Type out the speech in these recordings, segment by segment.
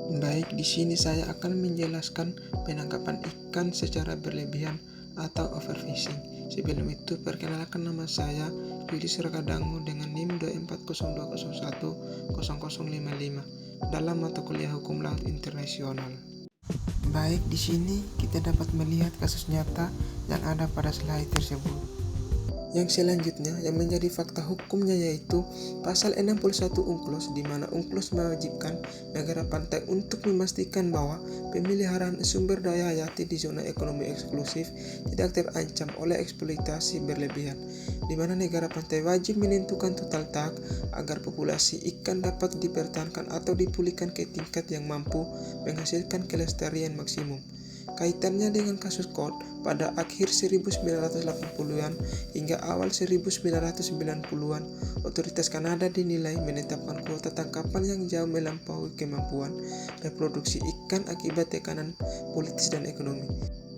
Baik, di sini saya akan menjelaskan penangkapan ikan secara berlebihan atau overfishing. Sebelum itu, perkenalkan nama saya Lilis Rakadangu dengan NIM 24020100055 dalam mata kuliah Hukum Laut Internasional. Baik, di sini kita dapat melihat kasus nyata yang ada pada slide tersebut. Yang selanjutnya yang menjadi fakta hukumnya yaitu pasal 61 UNCLOS, di mana UNCLOS mewajibkan negara pantai untuk memastikan bahwa pemeliharaan sumber daya hayati di zona ekonomi eksklusif tidak terancam oleh eksploitasi berlebihan, di mana negara pantai wajib menentukan total tak agar populasi ikan dapat dipertahankan atau dipulihkan ke tingkat yang mampu menghasilkan kelestarian maksimum. Kaitannya dengan kasus KOT pada akhir 1980-an hingga awal 1990-an, otoritas Kanada dinilai menetapkan kuota tangkapan yang jauh melampaui kemampuan reproduksi ikan akibat tekanan politis dan ekonomi.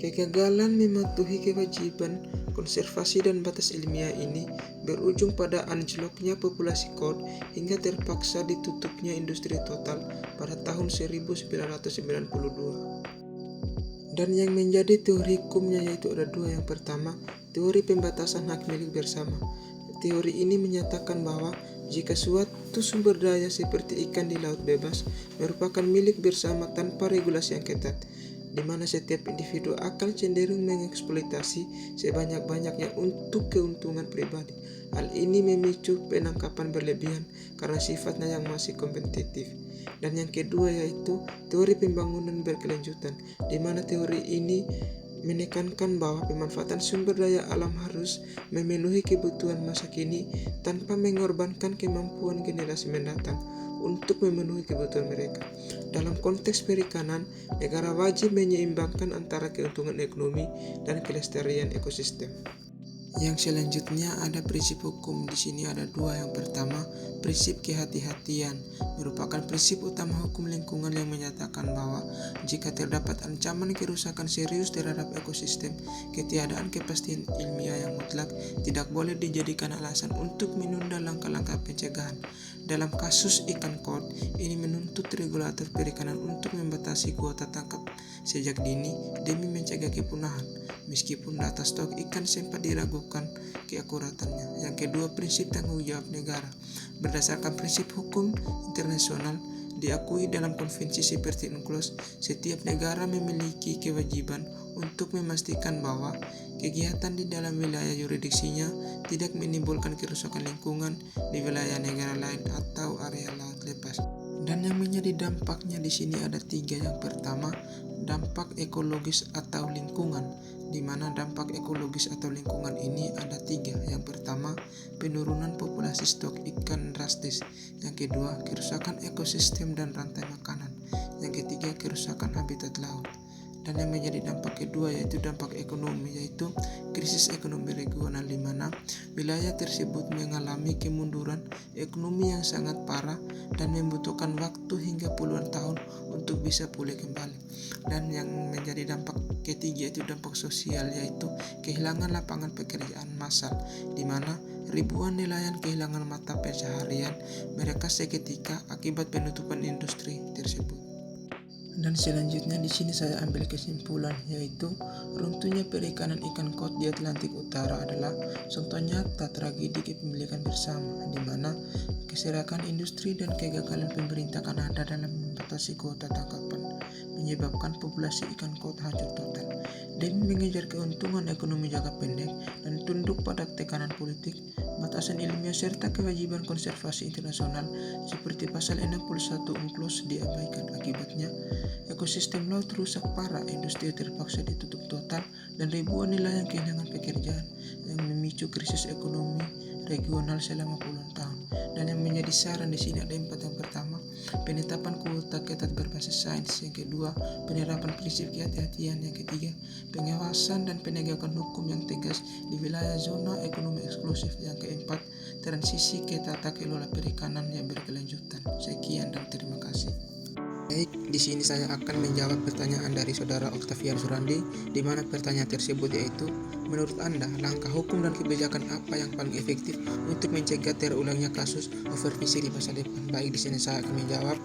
Kegagalan mematuhi kewajiban konservasi dan batas ilmiah ini berujung pada anjloknya populasi KOT hingga terpaksa ditutupnya industri total pada tahun 1992. Dan yang menjadi teori hukumnya yaitu ada dua. Yang pertama, teori pembatasan hak milik bersama. Teori ini menyatakan bahwa jika suatu sumber daya seperti ikan di laut bebas merupakan milik bersama tanpa regulasi yang ketat, di mana setiap individu akan cenderung mengeksploitasi sebanyak-banyaknya untuk keuntungan pribadi. Hal ini memicu penangkapan berlebihan karena sifatnya yang masih kompetitif. Dan yang kedua yaitu teori pembangunan berkelanjutan, di mana teori ini menekankan bahwa pemanfaatan sumber daya alam harus memenuhi kebutuhan masa kini tanpa mengorbankan kemampuan generasi mendatang untuk memenuhi kebutuhan mereka. Dalam konteks perikanan, negara wajib menyeimbangkan antara keuntungan ekonomi dan kelestarian ekosistem. Yang selanjutnya ada prinsip hukum. Di sini ada dua. Yang pertama, prinsip kehati-hatian merupakan prinsip utama hukum lingkungan yang menyatakan bahwa jika terdapat ancaman kerusakan serius terhadap ekosistem, ketiadaan kepastian ilmiah yang mutlak tidak boleh dijadikan alasan untuk menunda langkah-langkah pencegahan. Dalam kasus ikan KOT, ini menuntut regulator perikanan untuk membatasi kuota tangkap sejak dini demi mencegah kepunahan, meskipun data stok ikan sempat diragukan keakuratannya. Yang kedua, prinsip tanggung jawab negara. Berdasarkan prinsip hukum internasional diakui dalam konvensi seperti UNCLOS, setiap negara memiliki kewajiban untuk memastikan bahwa kegiatan di dalam wilayah yurisdiksinya tidak menimbulkan kerusakan lingkungan di wilayah negara lain atau area laut lepas. Dan yang menjadi dampaknya di sini ada tiga. Yang pertama, dampak ekologis atau lingkungan, di mana dampak ekologis atau lingkungan ini ada tiga. Yang pertama, penurunan populasi stok ikan drastis. Yang kedua, kerusakan ekosistem dan rantai makanan. Yang ketiga, kerusakan habitat laut. Dan yang menjadi dampak kedua yaitu dampak ekonomi, yaitu krisis ekonomi regional, di mana wilayah tersebut mengalami kemunduran ekonomi yang sangat parah dan membutuhkan waktu hingga puluhan tahun untuk bisa pulih kembali. Dan yang menjadi dampak ketiga yaitu dampak sosial, yaitu kehilangan lapangan pekerjaan massal, di mana ribuan nelayan kehilangan mata pencaharian mereka seketika akibat penutupan industri tersebut. Dan selanjutnya di sini saya ambil kesimpulan, yaitu runtuhnya perikanan ikan KOT di Atlantik Utara adalah contoh nyata tragedi kepemilikan bersama, di mana keserakan industri dan kegagalan pemerintah Kanada dalam membatasi kuota tangkapan menyebabkan populasi ikan KOT hancur total. Demi mengejar keuntungan ekonomi jangka pendek dan tunduk pada tekanan politik, batasan ilmiah serta kewajiban konservasi internasional seperti pasal 61 UNCLOS diabaikan. Akibatnya, ekosistem laut rusak parah, industri terpaksa ditutup total, dan ribuan nelayan kehilangan pekerjaan yang memicu krisis ekonomi regional selama puluhan tahun. Dan yang menjadi saran di sini ada 4. Yang pertama, penetapan kuota ketat berbasis sains. Yang kedua, penerapan prinsip kehati-hatian. Yang ketiga, pengawasan dan penegakan hukum yang tegas di wilayah zona ekonomi eksklusif. Yang keempat, transisi ke tata kelola perikanan yang berkelanjutan. Sekian dan terima kasih. Baik, di sini saya akan menjawab pertanyaan dari saudara Octavian Surandi, di mana pertanyaan tersebut yaitu, menurut Anda, langkah hukum dan kebijakan apa yang paling efektif untuk mencegah terulangnya kasus overfishing di masa depan? Baik, di sini saya akan menjawab.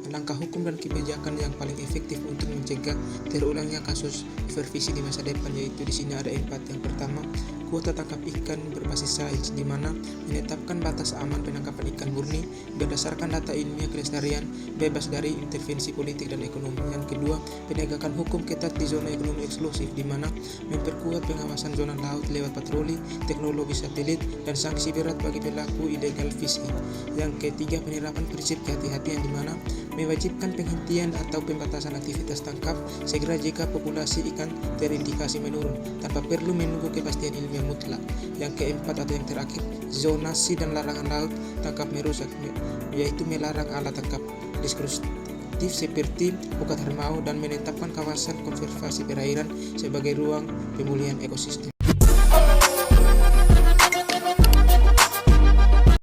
langkah hukum dan kebijakan yang paling efektif untuk mencegah terulangnya kasus supervisi di masa depan, yaitu di sini ada 4. Yang pertama, kuota tangkap ikan berbasis sains, di mana menetapkan batas aman penangkapan ikan murni berdasarkan data ilmiah kelestarian, bebas dari intervensi politik dan ekonomi. Yang kedua, penegakan hukum ketat di zona ekonomi eksklusif, di mana memperkuat pengawasan zona laut lewat patroli, teknologi satelit, dan sanksi berat bagi pelaku illegal fishing. Yang ketiga, penerapan prinsip kehati-hatian, di mana mewajibkan penghentian atau pembatasan aktivitas tangkap segera jika populasi ikan terindikasi menurun, tanpa perlu menunggu kepastian ilmiah mutlak. Yang keempat atau yang terakhir, zonasi dan larangan laut tangkap merusak, yaitu melarang alat tangkap destruktif seperti ukat harimau dan menetapkan kawasan konservasi perairan sebagai ruang pemulihan ekosistem.